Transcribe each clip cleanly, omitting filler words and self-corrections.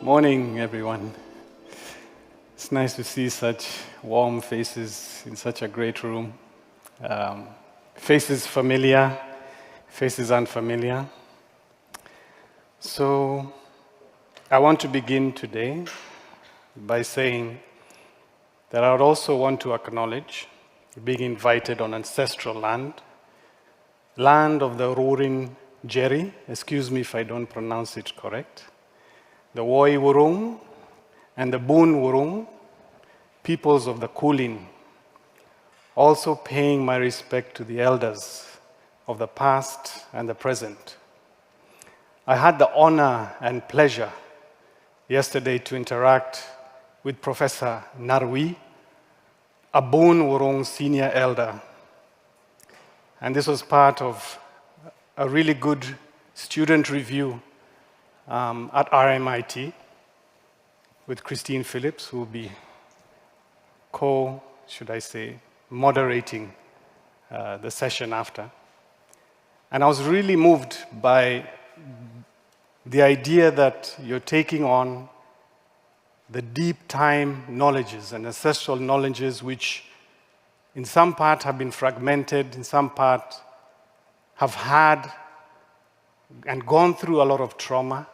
Morning, everyone. It's nice to see such warm faces in such a great room. Faces familiar, faces unfamiliar. So I want to begin today by saying that I would also want to acknowledge being invited on ancestral land of the Roaring Jerry, excuse me if I don't pronounce it correct, the Woi Wurrung and the Boon Wurrung, peoples of the Kulin, also paying my respect to the elders of the past and the present. I had the honor and pleasure yesterday to interact with Professor Narwi, a Boon Wurrung senior elder. And this was part of a really good student review at RMIT with Christine Phillips, who will be moderating the session after. And I was really moved by the idea that you're taking on the deep time knowledges and ancestral knowledges which in some part have been fragmented, in some part have had and gone through a lot of trauma,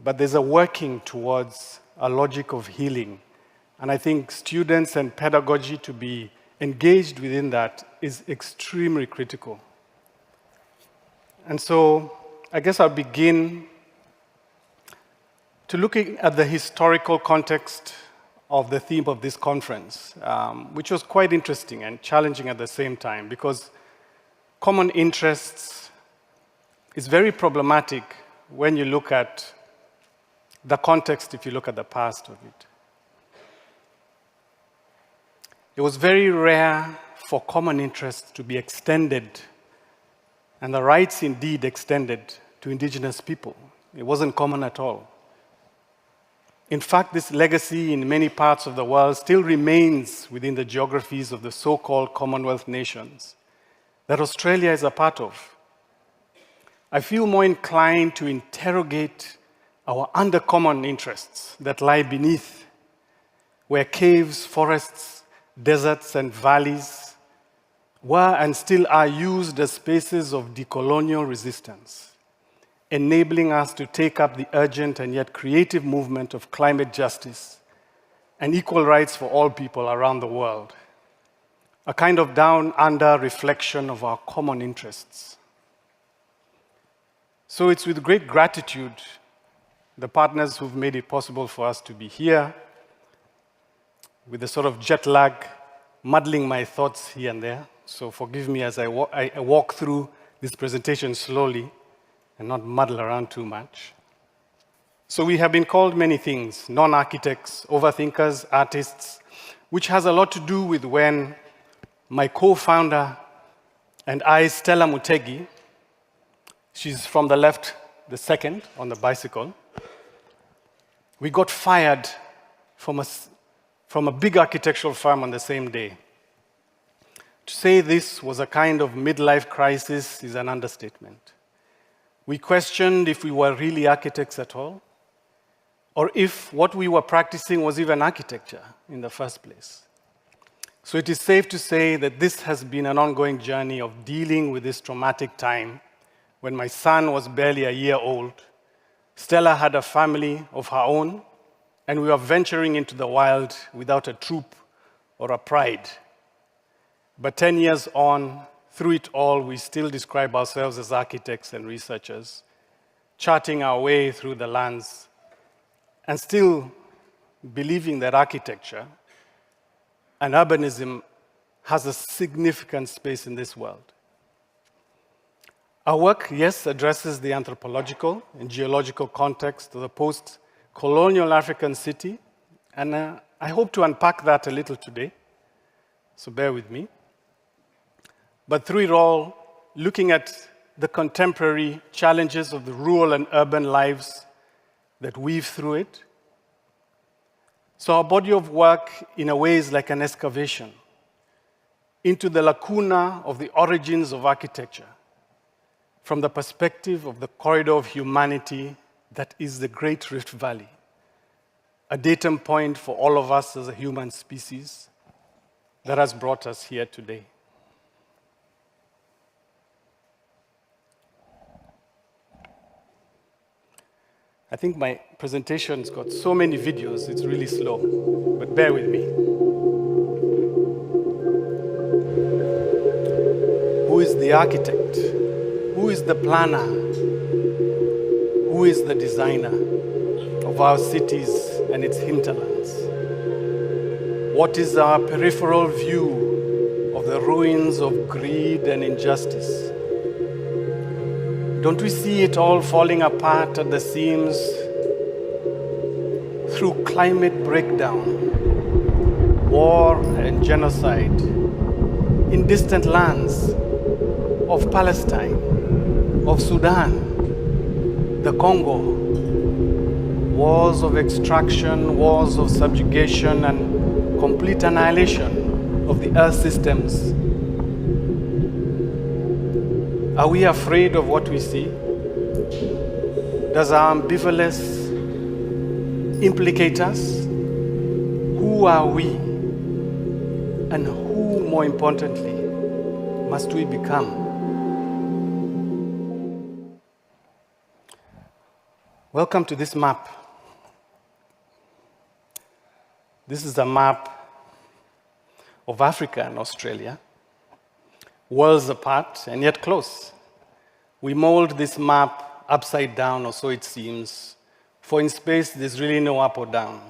but there's a working towards a logic of healing. And I think students and pedagogy to be engaged within that is extremely critical. And so I guess I'll begin to looking at the historical context of the theme of this conference, which was quite interesting and challenging at the same time, because common interests is very problematic when you look at the context, if you look at the past of it. It was very rare for common interests to be extended, and the rights indeed extended to indigenous people. It wasn't common at all. In fact, this legacy in many parts of the world still remains within the geographies of the so-called Commonwealth nations that Australia is a part of. I feel more inclined to interrogate our undercommon interests that lie beneath, where caves, forests, deserts, and valleys were and still are used as spaces of decolonial resistance, enabling us to take up the urgent and yet creative movement of climate justice and equal rights for all people around the world, a kind of down-under reflection of our common interests. So it's with great gratitude the partners who've made it possible for us to be here, with a sort of jet lag, muddling my thoughts here and there. So forgive me as I walk through this presentation slowly and not muddle around too much. So we have been called many things: non-architects, overthinkers, artists, which has a lot to do with when my co-founder and I, Stella Mutegi, she's from the left, the second on the bicycle, we got fired from a big architectural firm on the same day. To say this was a kind of midlife crisis is an understatement. We questioned if we were really architects at all, or if what we were practicing was even architecture in the first place. So it is safe to say that this has been an ongoing journey of dealing with this traumatic time when my son was barely a year old. Stella had a family of her own, and we were venturing into the wild without a troop or a pride. But 10 years on, through it all, we still describe ourselves as architects and researchers, charting our way through the lands, and still believing that architecture and urbanism has a significant space in this world. Our work, yes, addresses the anthropological and geological context of the post-colonial African city, and I hope to unpack that a little today, so bear with me. But through it all, looking at the contemporary challenges of the rural and urban lives that weave through it. So our body of work, in a way, is like an excavation into the lacuna of the origins of architecture, from the perspective of the corridor of humanity that is the Great Rift Valley, a datum point for all of us as a human species that has brought us here today. I think my presentation's got so many videos, it's really slow, but bear with me. Who is the architect? Who is the planner? Who is the designer of our cities and its hinterlands? What is our peripheral view of the ruins of greed and injustice? Don't we see it all falling apart at the seams through climate breakdown, war and genocide in distant lands of Palestine, of Sudan, the Congo, wars of extraction, wars of subjugation, and complete annihilation of the earth systems? Are we afraid of what we see? Does our ambivalence implicate us? Who are we? And who, more importantly, must we become? Welcome to this map. This is a map of Africa and Australia, worlds apart and yet close. We mold this map upside down, or so it seems, for in space there's really no up or down.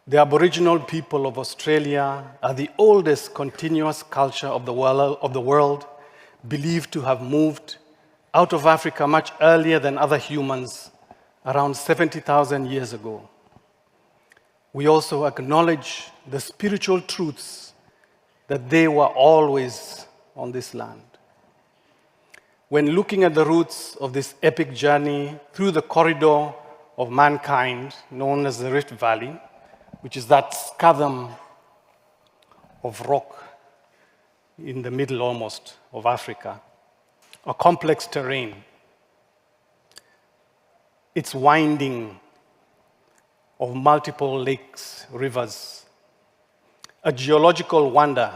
The Aboriginal people of Australia are the oldest continuous culture of the world, believed to have moved out of Africa much earlier than other humans, around 70,000 years ago. We also acknowledge the spiritual truths that they were always on this land. When looking at the roots of this epic journey through the corridor of mankind known as the Rift Valley, which is that schism of rock in the middle almost of Africa, a complex terrain, its winding of multiple lakes, rivers, a geological wonder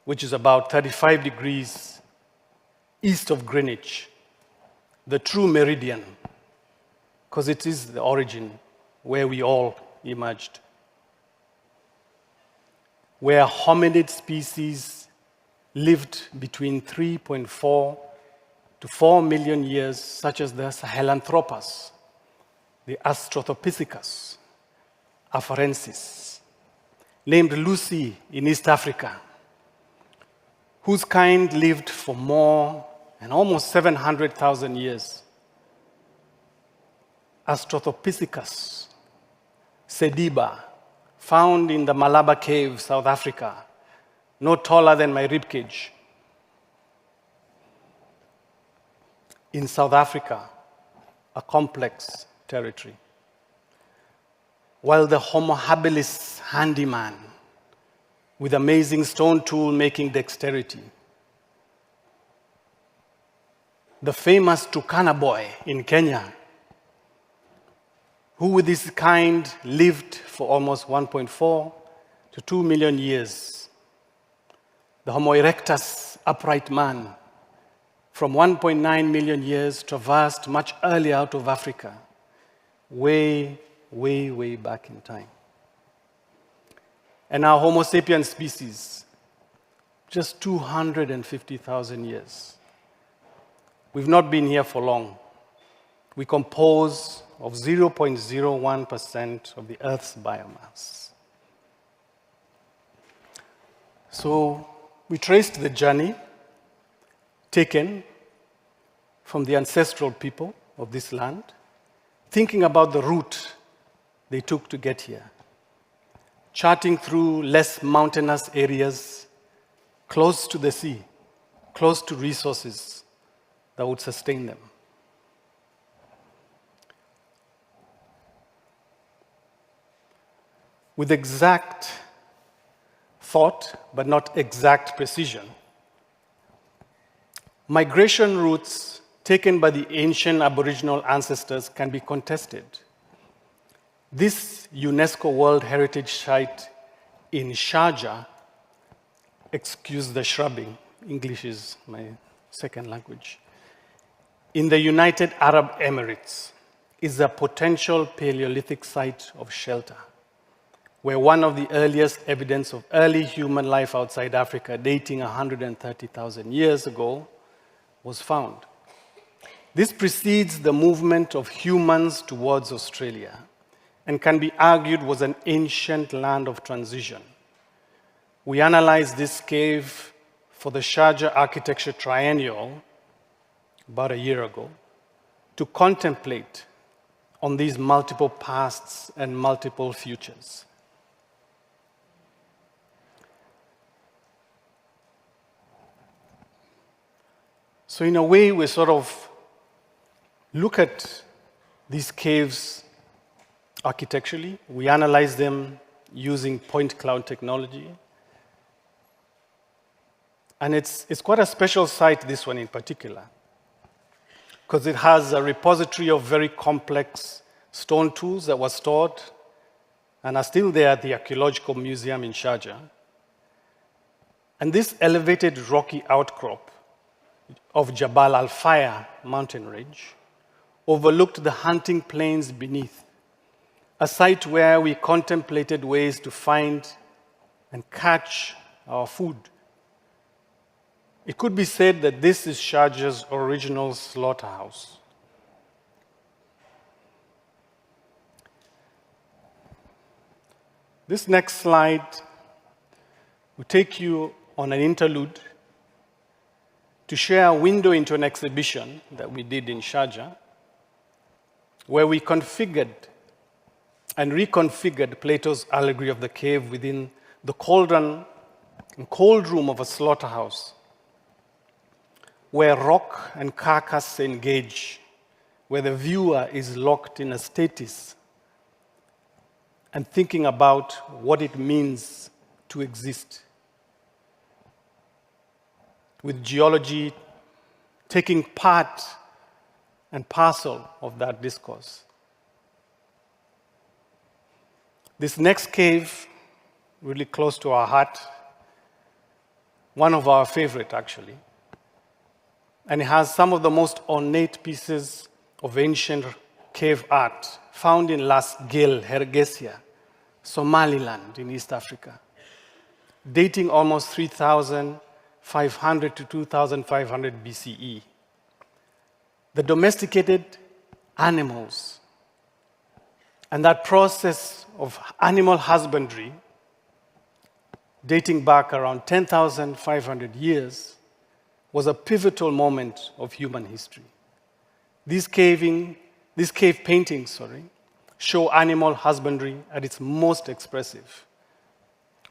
which is about 35 degrees east of Greenwich, the true meridian, because it is the origin where we all emerged, where hominid species lived between 3.4 to 4 million years, such as the Sahelanthropus, the Australopithecus afarensis, named Lucy in East Africa, whose kind lived for more and almost 700,000 years. Australopithecus sediba, found in the Malaba Cave, South Africa, no taller than my ribcage. In South Africa, a complex territory. While the Homo habilis handyman, with amazing stone tool making dexterity, the famous Turkana boy in Kenya, who with his kind lived for almost 1.4 to 2 million years. The Homo erectus, upright man, from 1.9 million years traversed much earlier out of Africa, way, way, way back in time. And our Homo sapiens species, just 250,000 years. We've not been here for long. We compose of 0.01% of the Earth's biomass. So we traced the journey taken from the ancestral people of this land, thinking about the route they took to get here, charting through less mountainous areas, close to the sea, close to resources that would sustain them. With exact thought, but not exact precision, migration routes taken by the ancient Aboriginal ancestors can be contested. This UNESCO World Heritage Site in Sharjah, excuse the shrubbing, English is my second language, in the United Arab Emirates, is a potential Paleolithic site of shelter, where one of the earliest evidence of early human life outside Africa, dating 130,000 years ago, was found. This precedes the movement of humans towards Australia and can be argued was an ancient land of transition. We analyzed this cave for the Sharjah Architecture Triennial about a year ago to contemplate on these multiple pasts and multiple futures. So in a way, we sort of look at these caves architecturally. We analyze them using point cloud technology. And it's quite a special site, this one in particular, because it has a repository of very complex stone tools that were stored and are still there at the Archaeological Museum in Sharjah. And this elevated rocky outcrop of Jabal al-Faya mountain ridge overlooked the hunting plains beneath, a site where we contemplated ways to find and catch our food. It could be said that this is Sharjah's original slaughterhouse. This next slide will take you on an interlude to share a window into an exhibition that we did in Sharjah, where we configured and reconfigured Plato's allegory of the cave within the cauldron and cold room of a slaughterhouse, where rock and carcass engage, where the viewer is locked in a stasis and thinking about what it means to exist, with geology taking part and parcel of that discourse. This next cave, really close to our heart, one of our favorite actually, and it has some of the most ornate pieces of ancient cave art found in Las Gil, Hergesia, Somaliland in East Africa, dating almost 3,500 to 2,500 BCE. The domesticated animals and that process of animal husbandry dating back around 10,500 years was a pivotal moment of human history. These cave paintings, show animal husbandry at its most expressive,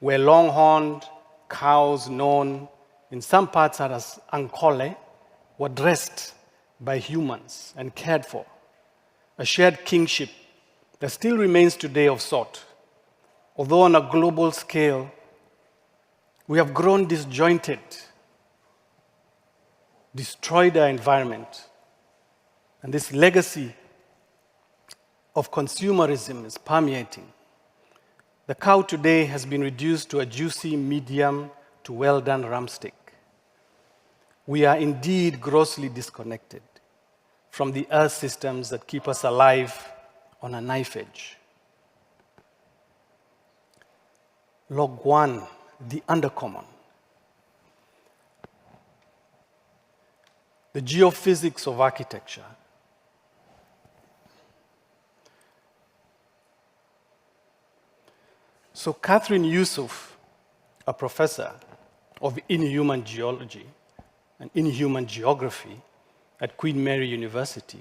where longhorned cows known in some parts as ankole were dressed by humans and cared for, a shared kingship that still remains today of sort. Although on a global scale, we have grown disjointed, destroyed our environment, and this legacy of consumerism is permeating. The cow today has been reduced to a juicy, medium to well-done rump steak. We are indeed grossly disconnected from the earth systems that keep us alive on a knife edge. Log 1, the undercommon. The geophysics of architecture. So Catherine Yusuf, a professor of inhuman geology and inhuman geography at Queen Mary University,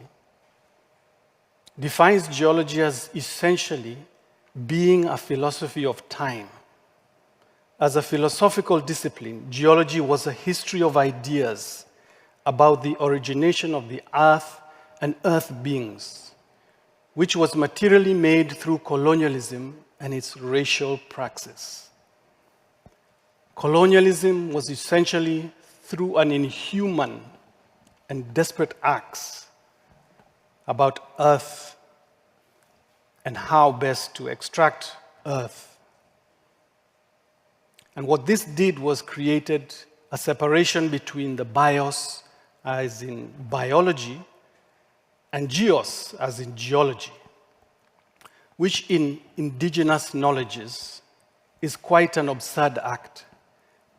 defines geology as essentially being a philosophy of time. As a philosophical discipline, geology was a history of ideas about the origination of the earth and earth beings, which was materially made through colonialism and its racial praxis. Colonialism was essentially through an inhuman and desperate acts about earth and how best to extract earth. And what this did was created a separation between the bios, as in biology, and geos, as in geology, which in indigenous knowledges is quite an absurd act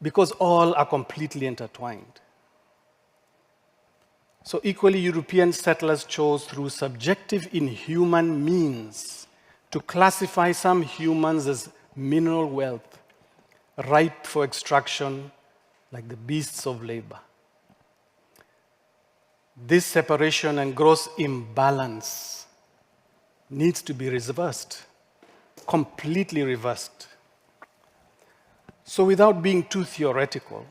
because all are completely intertwined. So equally, European settlers chose through subjective inhuman means to classify some humans as mineral wealth, ripe for extraction like the beasts of labor. This separation and gross imbalance needs to be reversed, completely reversed. So without being too theoretical,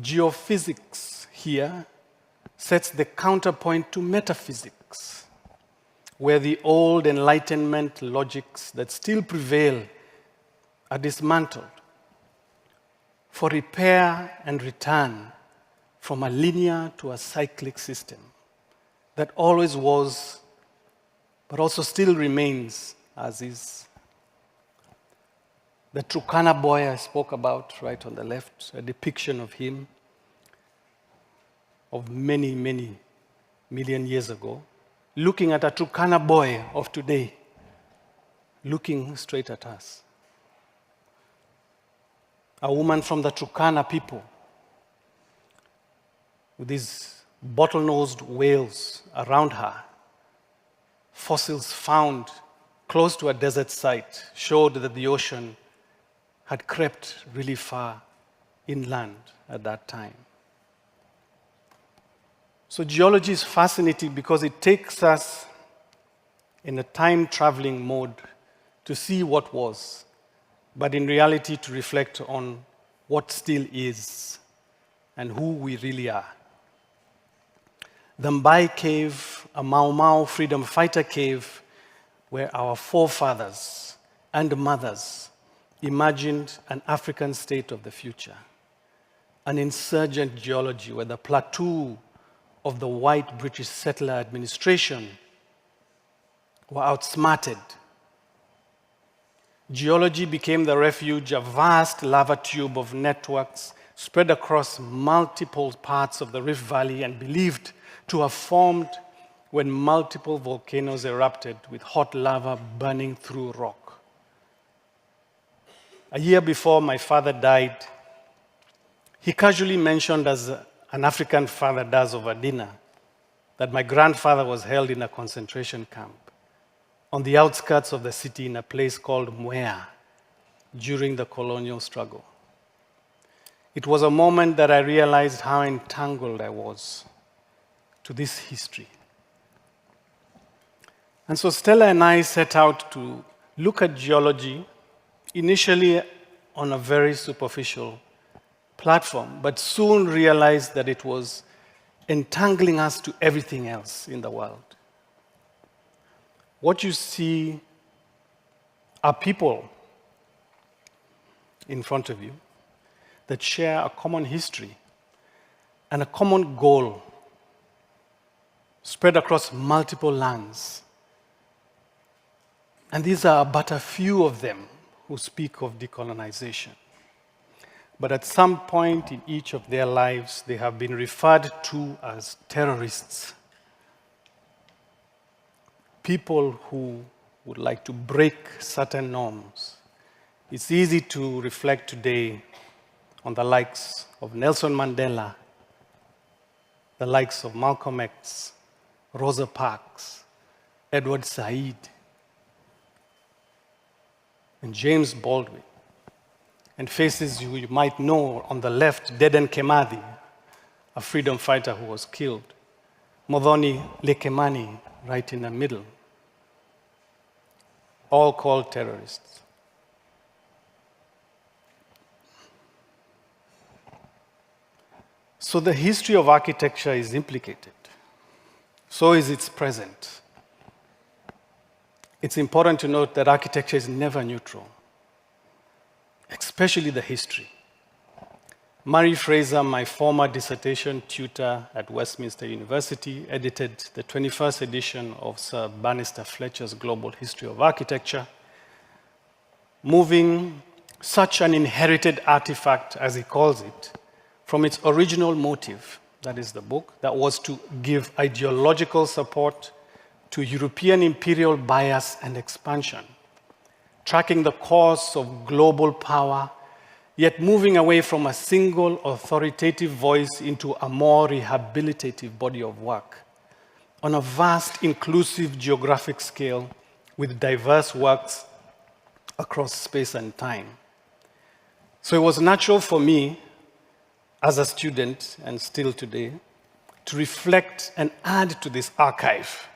geophysics here sets the counterpoint to metaphysics, where the old Enlightenment logics that still prevail are dismantled for repair and return from a linear to a cyclic system that always was, but also still remains as is. The Turkana boy I spoke about right on the left, a depiction of him of many, many million years ago, looking at a Turkana boy of today, looking straight at us. A woman from the Turkana people with these bottle-nosed whales around her, fossils found close to a desert site showed that the ocean had crept really far inland at that time. So geology is fascinating because it takes us in a time-traveling mode to see what was, but in reality to reflect on what still is and who we really are. The Mbai Cave, a Mau Mau freedom fighter cave, where our forefathers and mothers imagined an African state of the future. An insurgent geology where the plateau of the white British settler administration were outsmarted. Geology became the refuge, a vast lava tube of networks spread across multiple parts of the Rift Valley and believed to have formed when multiple volcanoes erupted with hot lava burning through rock. A year before my father died, he casually mentioned, as an African father does over dinner, that my grandfather was held in a concentration camp on the outskirts of the city in a place called Mwea during the colonial struggle. It was a moment that I realized how entangled I was to this history. And so Stella and I set out to look at geology initially on a very superficial platform, but soon realized that it was entangling us to everything else in the world. What you see are people in front of you that share a common history and a common goal spread across multiple lands. And these are but a few of them who speak of decolonization. But at some point in each of their lives, they have been referred to as terrorists. People who would like to break certain norms. It's easy to reflect today on the likes of Nelson Mandela, the likes of Malcolm X, Rosa Parks, Edward Said, and James Baldwin, and faces you might know on the left, Dedan Kimathi, a freedom fighter who was killed, Muthoni Lekemani, right in the middle, all called terrorists. So the history of architecture is implicated. So is its present. It's important to note that architecture is never neutral, especially the history. Murray Fraser, my former dissertation tutor at Westminster University, edited the 21st edition of Sir Bannister Fletcher's Global History of Architecture, moving such an inherited artifact, as he calls it, from its original motive, that is the book, that was to give ideological support to European imperial bias and expansion, tracking the course of global power, yet moving away from a single authoritative voice into a more rehabilitative body of work on a vast, inclusive geographic scale with diverse works across space and time. So it was natural for me, as a student and still today, to reflect and add to this archive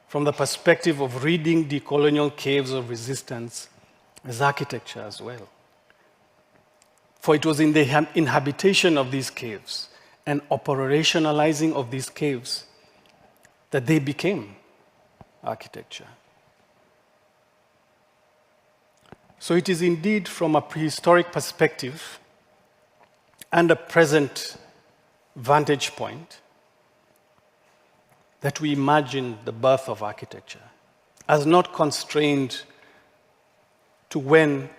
from the perspective of reading decolonial caves of resistance as architecture as well. For it was in the inhabitation of these caves and operationalizing of these caves that they became architecture. So it is indeed from a prehistoric perspective and a present vantage point that we imagine the birth of architecture as not constrained to when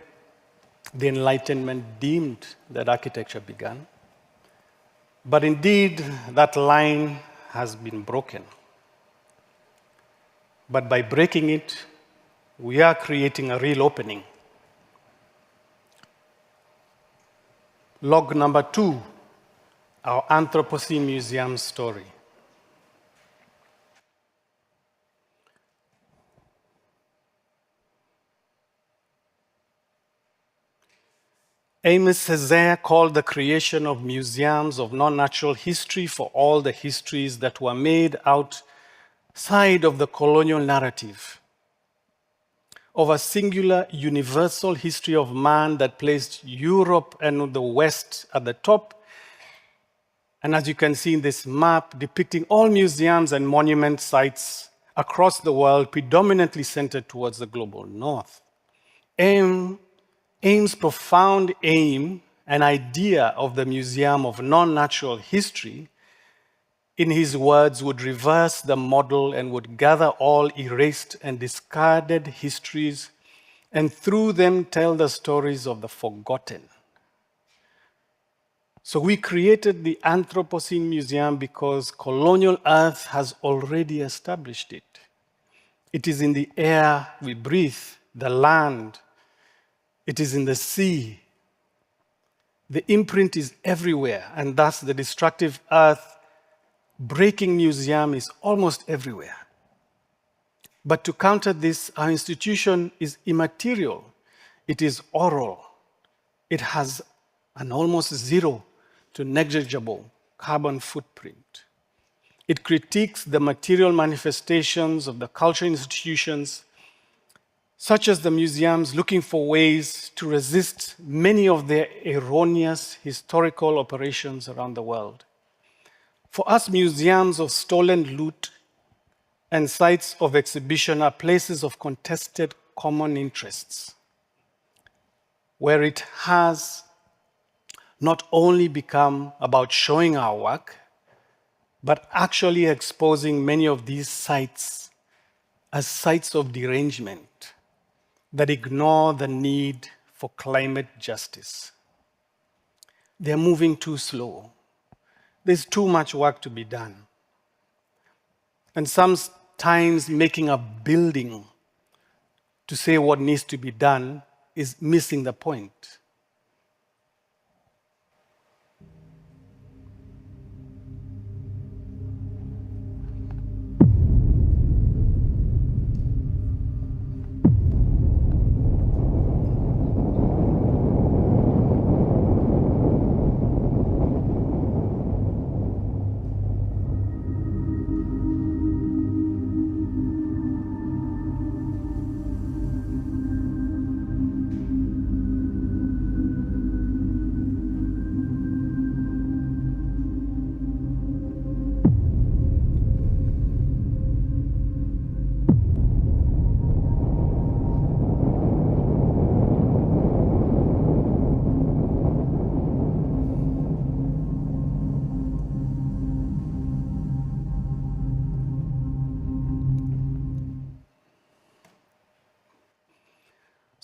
the Enlightenment deemed that architecture began, but indeed that line has been broken. But by breaking it, we are creating a real opening. Log number 2, our Anthropocene Museum story. Amos Césaire called the creation of museums of non-natural history for all the histories that were made outside of the colonial narrative of a singular universal history of man that placed Europe and the West at the top. And as you can see in this map, depicting all museums and monument sites across the world, predominantly centered towards the global north. Ames' profound aim and idea of the Museum of Non-Natural History, in his words, would reverse the model and would gather all erased and discarded histories and through them tell the stories of the forgotten. So we created the Anthropocene Museum because colonial Earth has already established it. It is in the air we breathe, the land. It is in the sea. The imprint is everywhere, and thus the destructive Earth breaking museum is almost everywhere. But to counter this, our institution is immaterial. It is oral. It has an almost zero to negligible carbon footprint. It critiques the material manifestations of the cultural institutions, such as the museums, looking for ways to resist many of their erroneous historical operations around the world. For us, museums of stolen loot and sites of exhibition are places of contested common interests, where it has not only become about showing our work, but actually exposing many of these sites as sites of derangement that ignore the need for climate justice. They're moving too slow. There's too much work to be done. And sometimes making a building to say what needs to be done is missing the point.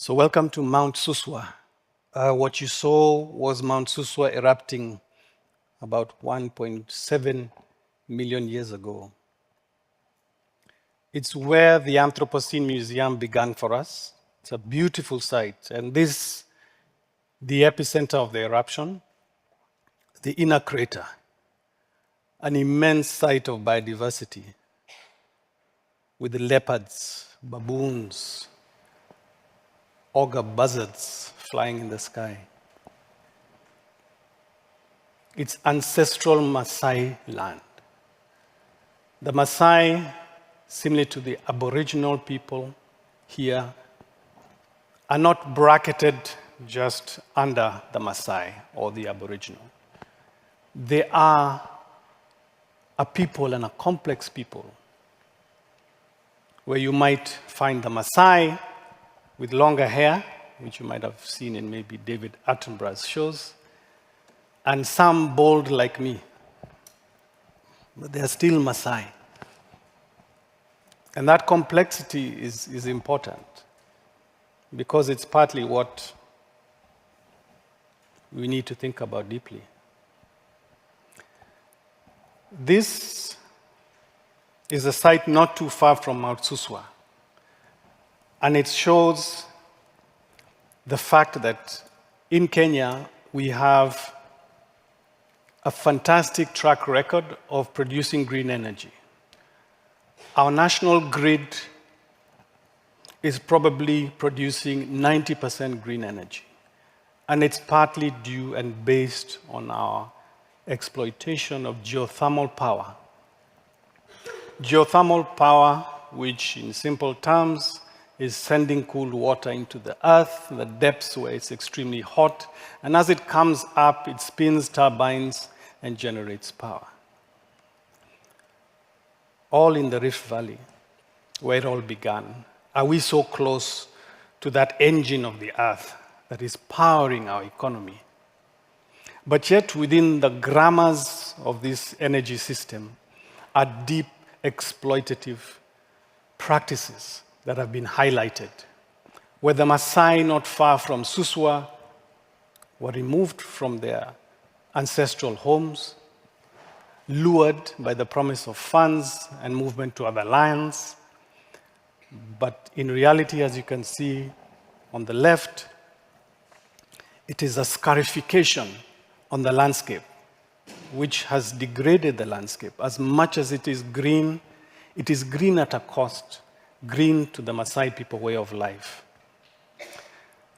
So welcome to Mount Suswa. What you saw was Mount Suswa erupting about 1.7 million years ago. It's where the Anthropocene Museum began for us. It's a beautiful site. And this, the epicenter of the eruption, the inner crater, an immense site of biodiversity with the leopards, baboons, auger buzzards flying in the sky. It's ancestral Maasai land. The Maasai, similar to the Aboriginal people here, are not bracketed just under the Maasai or the Aboriginal. They are a people and a complex people where you might find the Maasai with longer hair, which you might have seen in maybe David Attenborough's shows, and some bald like me. But they are still Maasai. And that complexity is important because it's partly what we need to think about deeply. This is a site not too far from Mount Suswa. And it shows the fact that in Kenya, we have a fantastic track record of producing green energy. Our national grid is probably producing 90% green energy. And it's partly due and based on our exploitation of geothermal power. Geothermal power, which in simple terms is sending cool water into the earth, the depths where it's extremely hot, and as it comes up, it spins turbines and generates power. All in the Rift Valley, where it all began. Are we so close to that engine of the earth that is powering our economy? But yet, within the grammars of this energy system are deep exploitative practices that have been highlighted, where the Maasai, not far from Suswa, were removed from their ancestral homes, lured by the promise of funds and movement to other lands. But in reality, as you can see on the left, it is a scarification on the landscape, which has degraded the landscape. As much as it is green at a cost, green to the Maasai people way of life.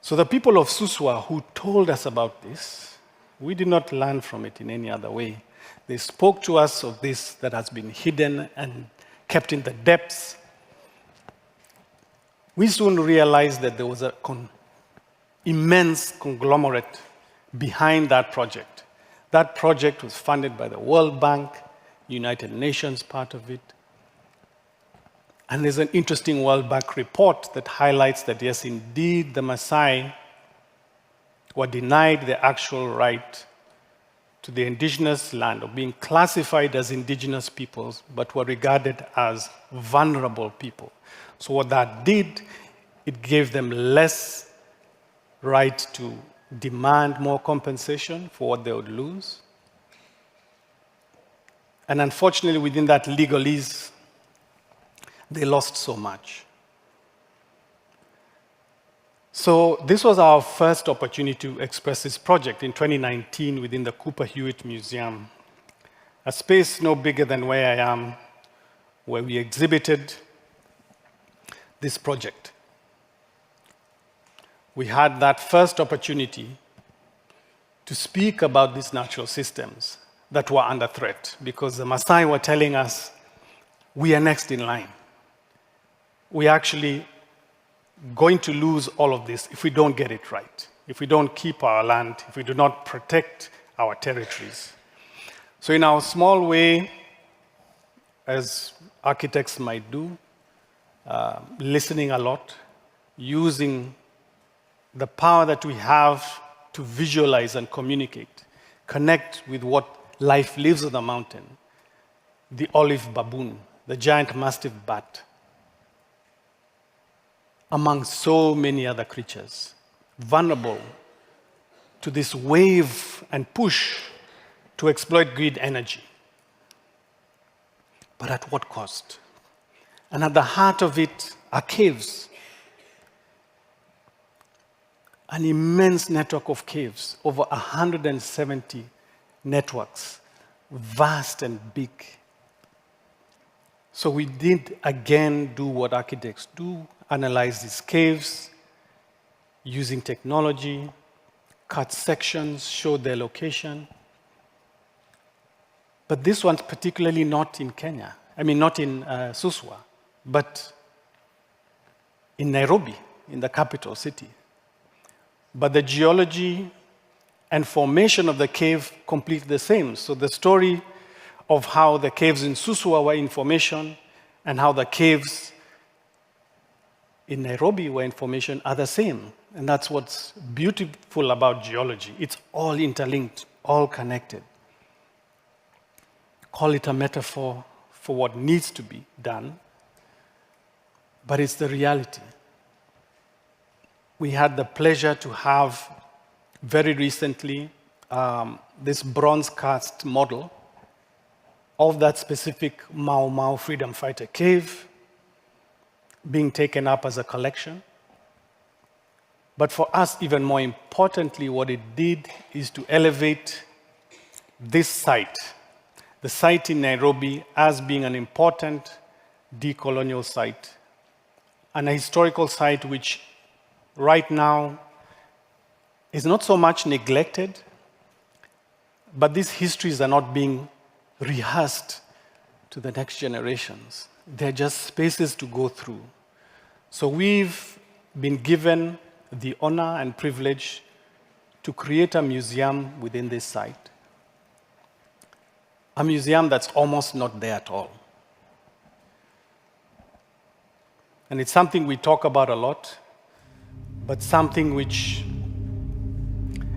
So the people of Suswa who told us about this, we did not learn from it in any other way. They spoke to us of this that has been hidden and kept in the depths. We soon realized that there was an immense conglomerate behind that project. That project was funded by the World Bank, United Nations part of it. And there's an interesting World Bank report that highlights that, yes, indeed, the Maasai were denied the actual right to the indigenous land of being classified as indigenous peoples, but were regarded as vulnerable people. So what that did, it gave them less right to demand more compensation for what they would lose. And unfortunately, within that legalese, they lost so much. So this was our first opportunity to express this project in 2019 within the Cooper Hewitt Museum, a space no bigger than where I am, where we exhibited this project. We had that first opportunity to speak about these natural systems that were under threat, because the Maasai were telling us, we are next in line. We're actually going to lose all of this if we don't get it right, if we don't keep our land, if we do not protect our territories. So in our small way, as architects might do, listening a lot, using the power that we have to visualize and communicate, connect with what life lives on the mountain, the olive baboon, the giant mastiff bat, among so many other creatures, vulnerable to this wave and push to exploit grid energy. But at what cost? And at the heart of it are caves. An immense network of caves, over 170 networks, vast and big. So we did again do what architects do, analyze these caves using technology, cut sections, show their location. But this one's particularly not in Kenya. I mean, not in Suswa, but in Nairobi, in the capital city. But the geology and formation of the cave complete the same. So the story of how the caves in Suswa were in formation and how the caves in Nairobi were in formation are the same. And that's what's beautiful about geology. It's all interlinked, all connected. Call it a metaphor for what needs to be done, but it's the reality. We had the pleasure to have very recently this bronze cast model of that specific Mau Mau freedom fighter cave being taken up as a collection. But for us, even more importantly, what it did is to elevate this site, the site in Nairobi, as being an important decolonial site, and a historical site which right now is not so much neglected, but these histories are not being rehearsed to the next generations. They're just spaces to go through. So we've been given the honor and privilege to create a museum within this site. A museum that's almost not there at all. And it's something we talk about a lot, but something which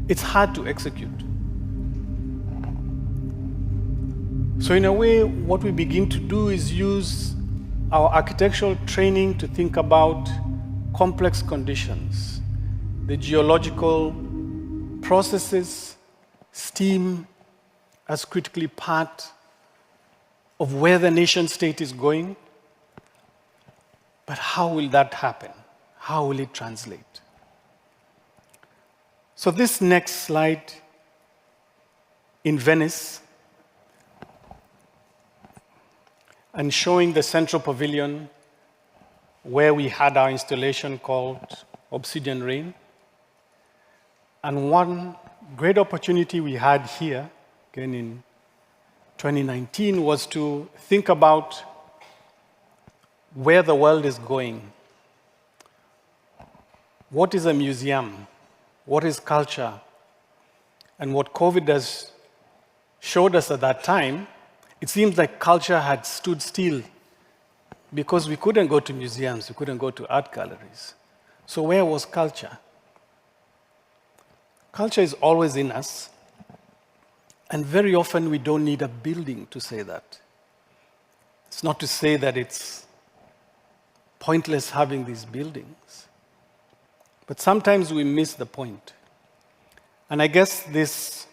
it's hard to execute. So in a way, what we begin to do is use our architectural training to think about complex conditions, the geological processes, steam as critically part of where the nation state is going. But how will that happen? How will it translate? So this next slide in Venice, and showing the central pavilion where we had our installation called Obsidian Rain. And one great opportunity we had here, again in 2019, was to think about where the world is going. What is a museum? What is culture? And what COVID has showed us at that time, it seems like culture had stood still because we couldn't go to museums, we couldn't go to art galleries. So where was culture? Culture is always in us, and very often we don't need a building to say that. It's not to say that it's pointless having these buildings, but sometimes we miss the point. And I guess this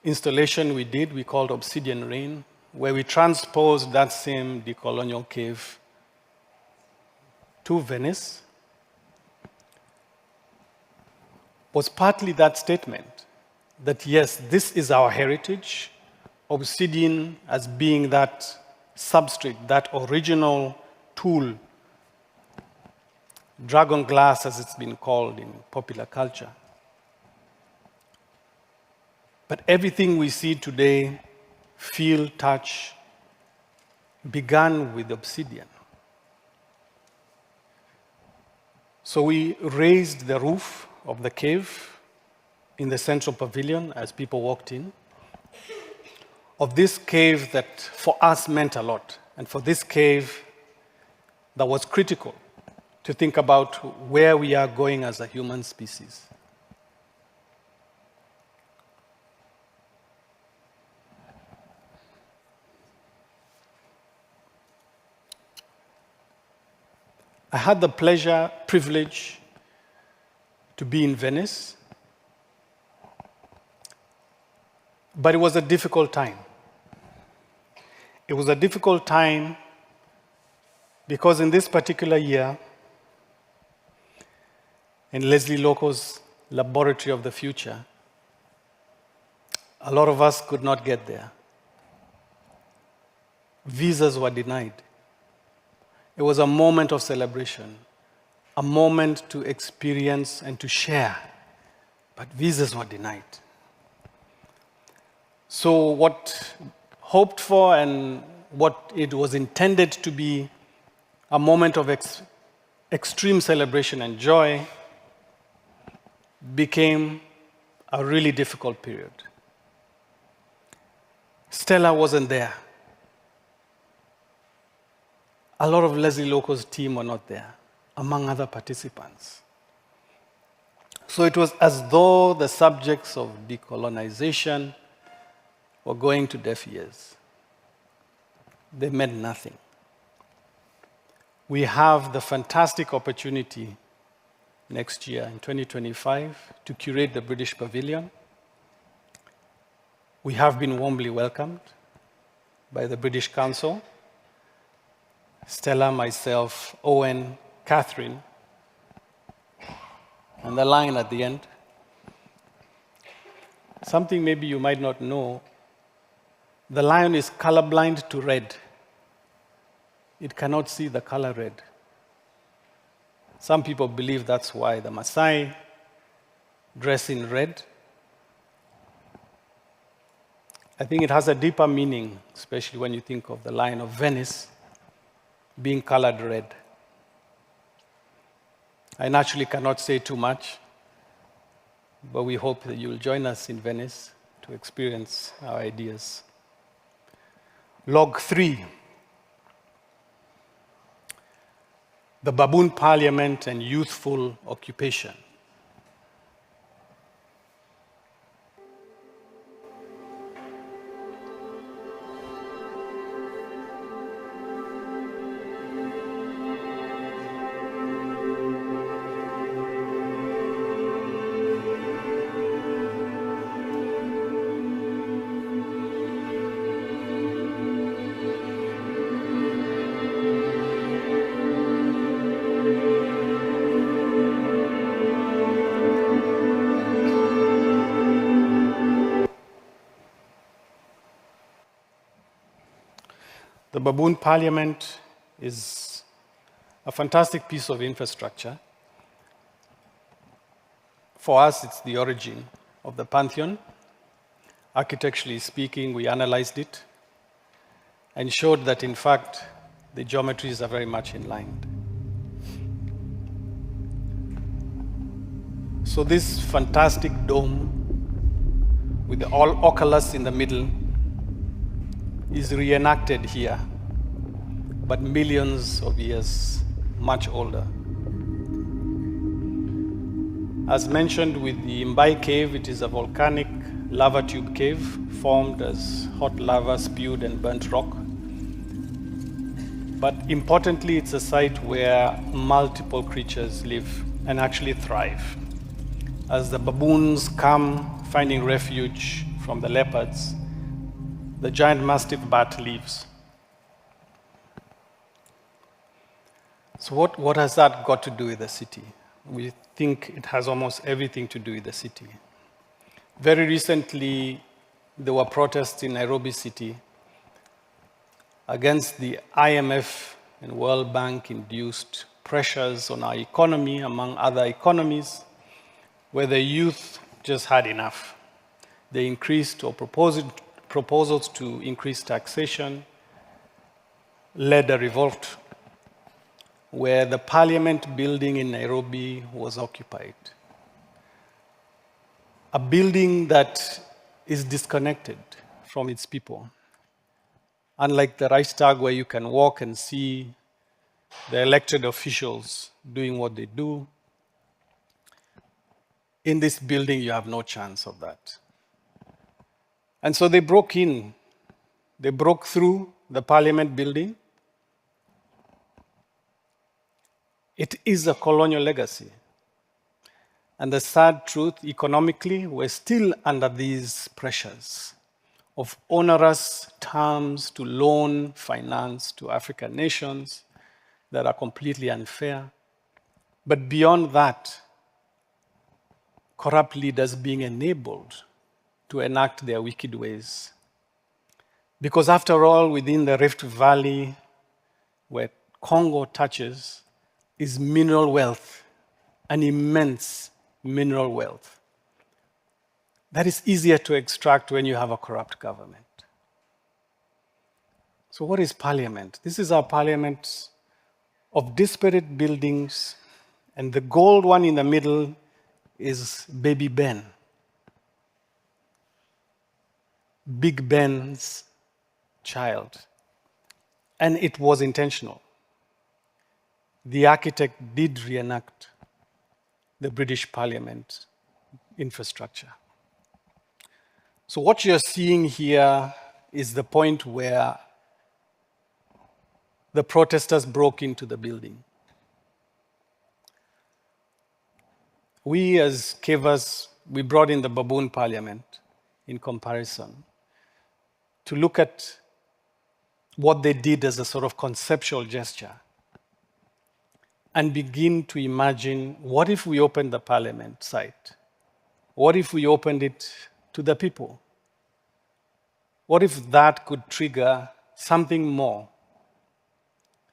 installation we called Obsidian Rain, where we transposed that same decolonial cave to Venice, was partly that statement that yes, this is our heritage, obsidian as being that substrate, that original tool, dragon glass as it's been called in popular culture. But everything we see today, feel, touch, began with obsidian. So we raised the roof of the cave in the central pavilion as people walked in, of this cave that for us meant a lot, and for this cave that was critical to think about where we are going as a human species. I had the pleasure, privilege to be in Venice, but it was a difficult time. It was a difficult time because in this particular year, in Leslie Loco's Laboratory of the Future, a lot of us could not get there. Visas were denied. It was a moment of celebration, a moment to experience and to share, but visas were denied. So what hoped for and what it was intended to be a moment of extreme celebration and joy became a really difficult period. Stella wasn't there. A lot of Leslie Loco's team were not there, among other participants. So it was as though the subjects of decolonization were going to deaf ears. They meant nothing. We have the fantastic opportunity next year, in 2025, to curate the British Pavilion. We have been warmly welcomed by the British Council. Stella, myself, Owen, Catherine, and the lion at the end. Something maybe you might not know, the lion is colorblind to red. It cannot see the color red. Some people believe that's why the Maasai dress in red. I think it has a deeper meaning, especially when you think of the Lion of Venice being colored red. I naturally cannot say too much, but we hope that you will join us in Venice to experience our ideas. Log 3. The Baboon Parliament and Youthful Occupation. The Baboon Parliament is a fantastic piece of infrastructure. For us, it's the origin of the Pantheon. Architecturally speaking, we analyzed it and showed that, in fact, the geometries are very much in line. So this fantastic dome with the all oculus in the middle is reenacted here, but millions of years much older. As mentioned with the Mbai cave, it is a volcanic lava tube cave formed as hot lava spewed and burnt rock. But importantly, it's a site where multiple creatures live and actually thrive. As the baboons come finding refuge from the leopards, the giant mastiff bat lives. So what has that got to do with the city? We think it has almost everything to do with the city. Very recently, there were protests in Nairobi city against the IMF and World Bank induced pressures on our economy, among other economies, where the youth just had enough. They increased or proposals to increase taxation, led a revolt where the parliament building in Nairobi was occupied. A building that is disconnected from its people. Unlike the Reichstag, where you can walk and see the elected officials doing what they do, in this building you have no chance of that. And so they broke in. They broke through the parliament building It is a colonial legacy. And the sad truth, economically, we're still under these pressures of onerous terms to loan finance to African nations that are completely unfair. But beyond that, corrupt leaders being enabled to enact their wicked ways. Because after all, within the Rift Valley, where Congo touches, is mineral wealth, an immense mineral wealth that is easier to extract when you have a corrupt government. So what is parliament? This is our parliament of disparate buildings, and the gold one in the middle is Baby Ben. Big Ben's child. And it was intentional. The architect did reenact the British Parliament infrastructure. So what you're seeing here is the point where the protesters broke into the building. We as cavers, we brought in the baboon parliament in comparison to look at what they did as a sort of conceptual gesture and begin to imagine, what if we opened the parliament site? What if we opened it to the people? What if that could trigger something more?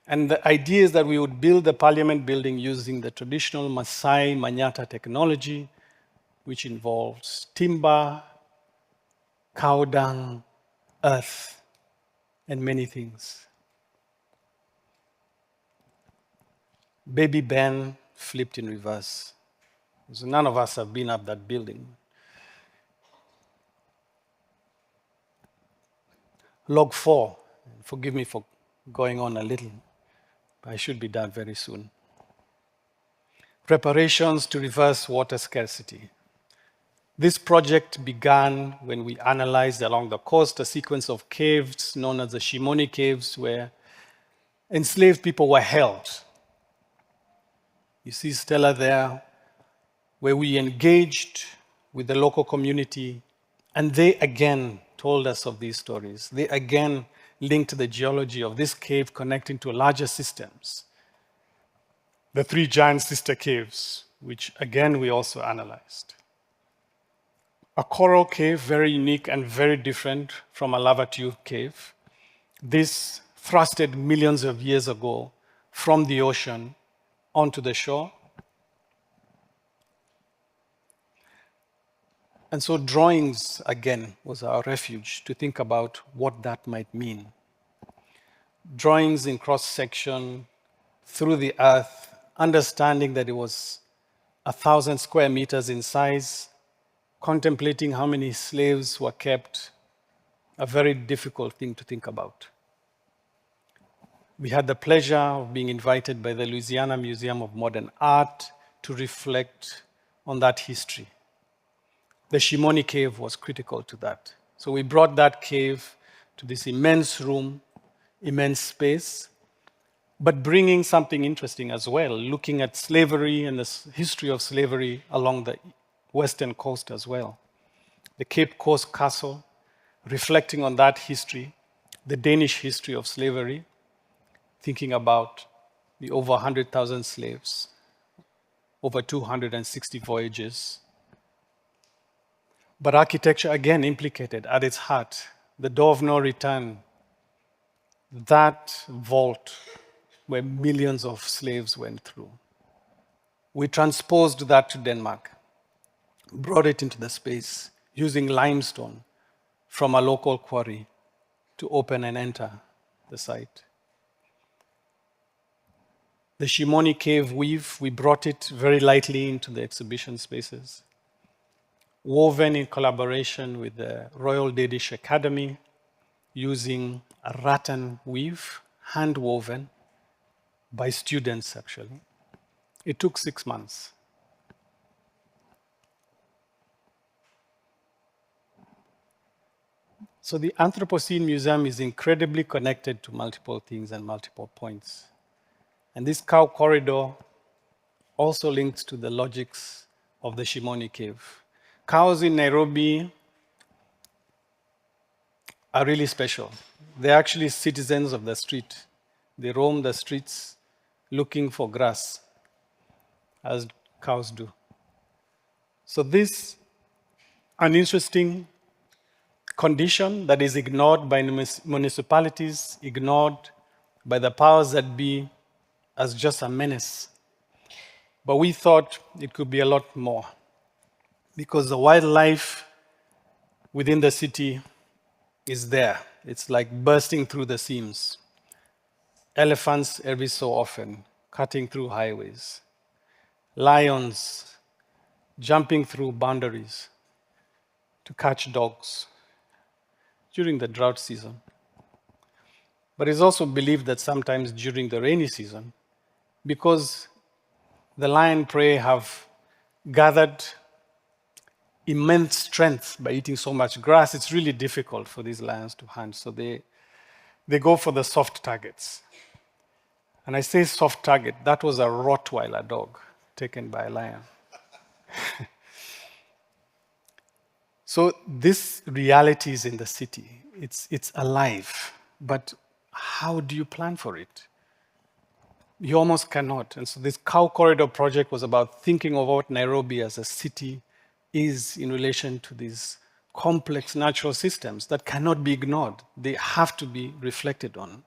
And the idea is that we would build the parliament building using the traditional Maasai Manyata technology, which involves timber, cow dung, earth, and many things. Baby Ben flipped in reverse. So none of us have been up that building. Log 4, forgive me for going on a little, but I should be done very soon. Preparations to reverse water scarcity. This project began when we analyzed along the coast a sequence of caves known as the Shimoni Caves, where enslaved people were held. You see Stella there, where we engaged with the local community, and they again told us of these stories. They again linked the geology of this cave connecting to larger systems. The 3 giant sister caves, which again we also analyzed. A coral cave, very unique and very different from a lava tube cave. This thrusted millions of years ago from the ocean onto the shore. And so drawings, again, was our refuge to think about what that might mean. Drawings in cross-section through the earth, understanding that it was 1,000 square meters in size, contemplating how many slaves were kept, a very difficult thing to think about. We had the pleasure of being invited by the Louisiana Museum of Modern Art to reflect on that history. The Shimoni Cave was critical to that. So we brought that cave to this immense room, immense space, but bringing something interesting as well, looking at slavery and the history of slavery along the western coast as well. The Cape Coast Castle, reflecting on that history, the Danish history of slavery, thinking about the over 100,000 slaves, over 260 voyages. But architecture, again, implicated at its heart, the door of no return, that vault where millions of slaves went through. We transposed that to Denmark, brought it into the space using limestone from a local quarry to open and enter the site. The Shimoni Cave weave, we brought it very lightly into the exhibition spaces. Woven in collaboration with the Royal Danish Academy, using a rattan weave, hand woven by students actually. It took 6 months. So the Anthropocene Museum is incredibly connected to multiple things and multiple points. And this cow corridor also links to the logics of the Shimoni cave. Cows in Nairobi are really special. They're actually citizens of the street. They roam the streets looking for grass, as cows do. So this, an interesting condition that is ignored by municipalities, ignored by the powers that be as just a menace. But we thought it could be a lot more, because the wildlife within the city is there. It's like bursting through the seams. Elephants every so often cutting through highways. Lions jumping through boundaries to catch dogs during the drought season. But it's also believed that sometimes during the rainy season, because the lion prey have gathered immense strength by eating so much grass, it's really difficult for these lions to hunt. So they go for the soft targets. And I say soft target, that was a Rottweiler dog taken by a lion. So this reality is in the city. It's alive. But how do you plan for it? You almost cannot. And so this Cow Corridor project was about thinking of what Nairobi as a city is in relation to these complex natural systems that cannot be ignored. They have to be reflected on.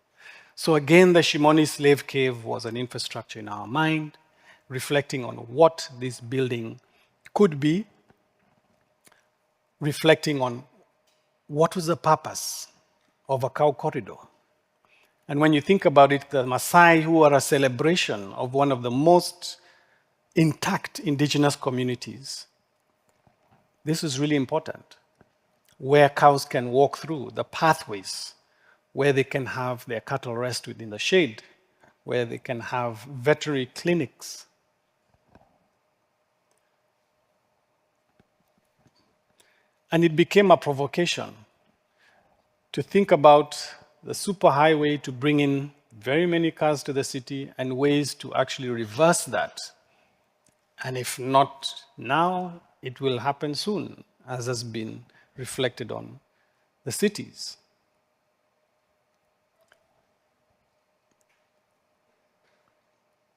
So again, the Shimoni slave cave was an infrastructure in our mind, reflecting on what this building could be, reflecting on what was the purpose of a cow corridor. And when you think about it, the Maasai, who are a celebration of one of the most intact indigenous communities, this is really important. Where cows can walk through, the pathways, where they can have their cattle rest within the shade, where they can have veterinary clinics. And it became a provocation to think about the superhighway to bring in very many cars to the city and ways to actually reverse that. And if not now, it will happen soon, as has been reflected on the cities.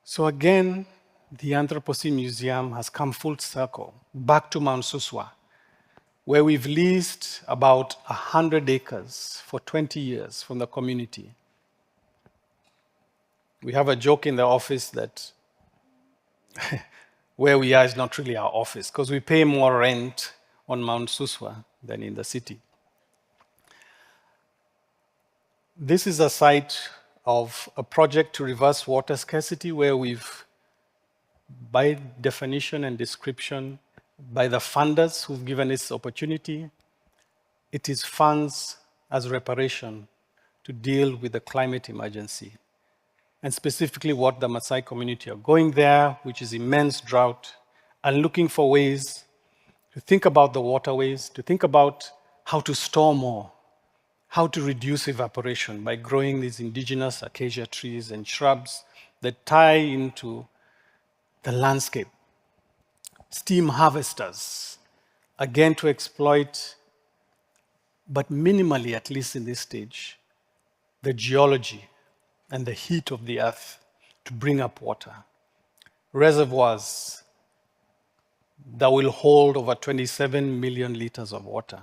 So again, the Anthropocene Museum has come full circle, back to Mount Suswa, where we've leased about 100 acres for 20 years from the community. We have a joke in the office that where we are is not really our office, because we pay more rent on Mount Suswa than in the city. This is a site of a project to reverse water scarcity, where we've, by definition and description, by the funders who've given this opportunity, it is funds as reparation to deal with the climate emergency. And specifically what the Maasai community are going there, which is immense drought, and looking for ways to think about the waterways, to think about how to store more, how to reduce evaporation by growing these indigenous acacia trees and shrubs that tie into the landscape. Steam harvesters, again to exploit, but minimally, at least in this stage, the geology and the heat of the earth to bring up water. Reservoirs that will hold over 27 million liters of water,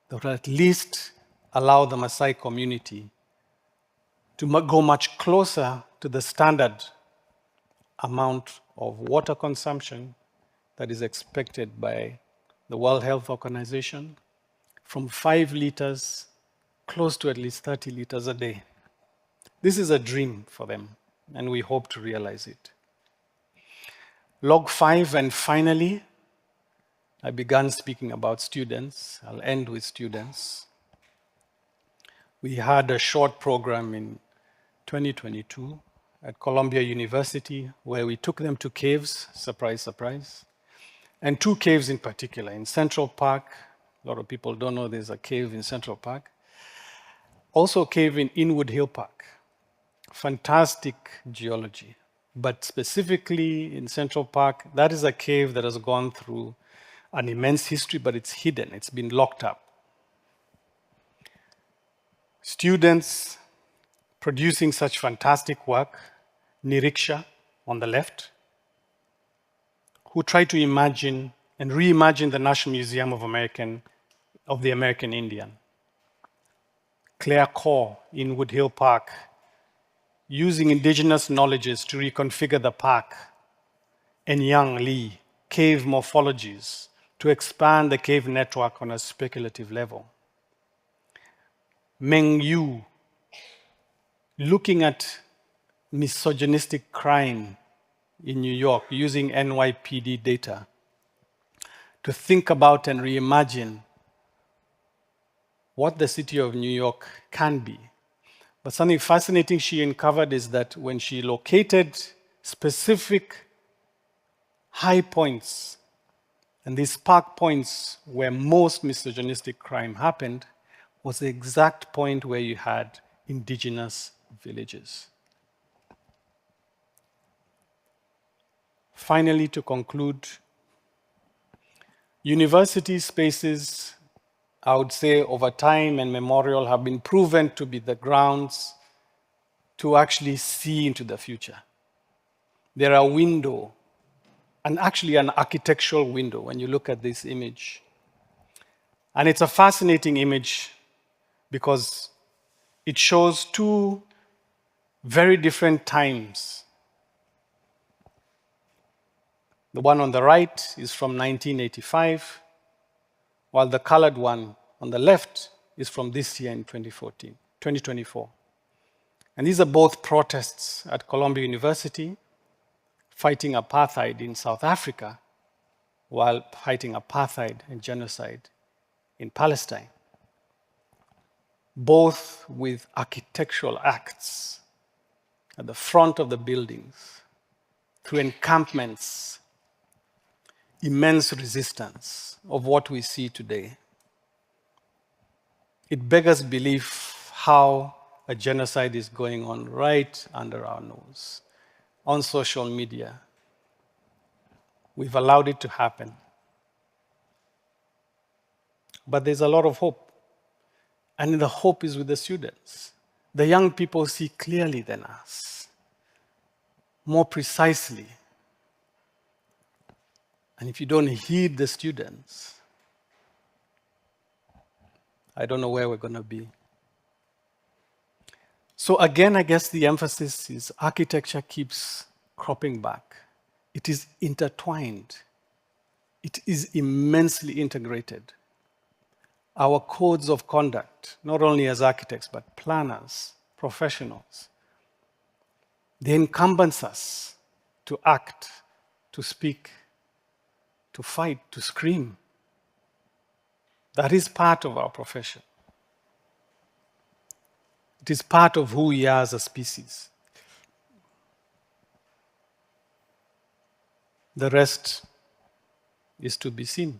that will at least allow the Maasai community to go much closer to the standard amount of water consumption that is expected by the World Health Organization, from 5 liters close to at least 30 liters a day. This is a dream for them, and we hope to realize it. Log 5, and finally, I began speaking about students. I'll end with students. We had a short program in 2022 at Columbia University where we took them to caves, surprise, surprise, and 2 caves in particular. In Central Park, a lot of people don't know there's a cave in Central Park. Also a cave in Inwood Hill Park. Fantastic geology, But specifically in Central Park, that is a cave that has gone through an immense history, but it's hidden, it's been locked up. Students producing such fantastic work, Niriksha on the left, who try to imagine and reimagine the National Museum of the American Indian. Claire Kaur in Wood Hill Park, using indigenous knowledges to reconfigure the park. And Yang Lee, cave morphologies, to expand the cave network on a speculative level. Meng Yu, looking at misogynistic crime in New York using NYPD data to think about and reimagine what the city of New York can be. But something fascinating she uncovered is that when she located specific high points, and these park points where most misogynistic crime happened, was the exact point where you had indigenous villages. Finally, to conclude, university spaces, I would say over time and memorial, have been proven to be the grounds to actually see into the future. They're a window, and actually an architectural window when you look at this image. And it's a fascinating image because it shows two very different times. The one on the right is from 1985, while the colored one on the left is from this year in 2024. And these are both protests at Columbia University, fighting apartheid in South Africa, while fighting apartheid and genocide in Palestine. Both with architectural acts at the front of the buildings, through encampments, immense resistance of what we see today. It beggars belief how a genocide is going on right under our nose, on social media. We've allowed it to happen. But there's a lot of hope. And the hope is with the students. The young people see clearly than us, more precisely. And if you don't heed the students, I don't know where we're going to be. So again, I guess the emphasis is architecture keeps cropping back. It is intertwined. It is immensely integrated. Our codes of conduct, not only as architects, but planners, professionals, they incumbents us to act, to speak, to fight, to scream. That is part of our profession. It is part of who we are as a species. The rest is to be seen.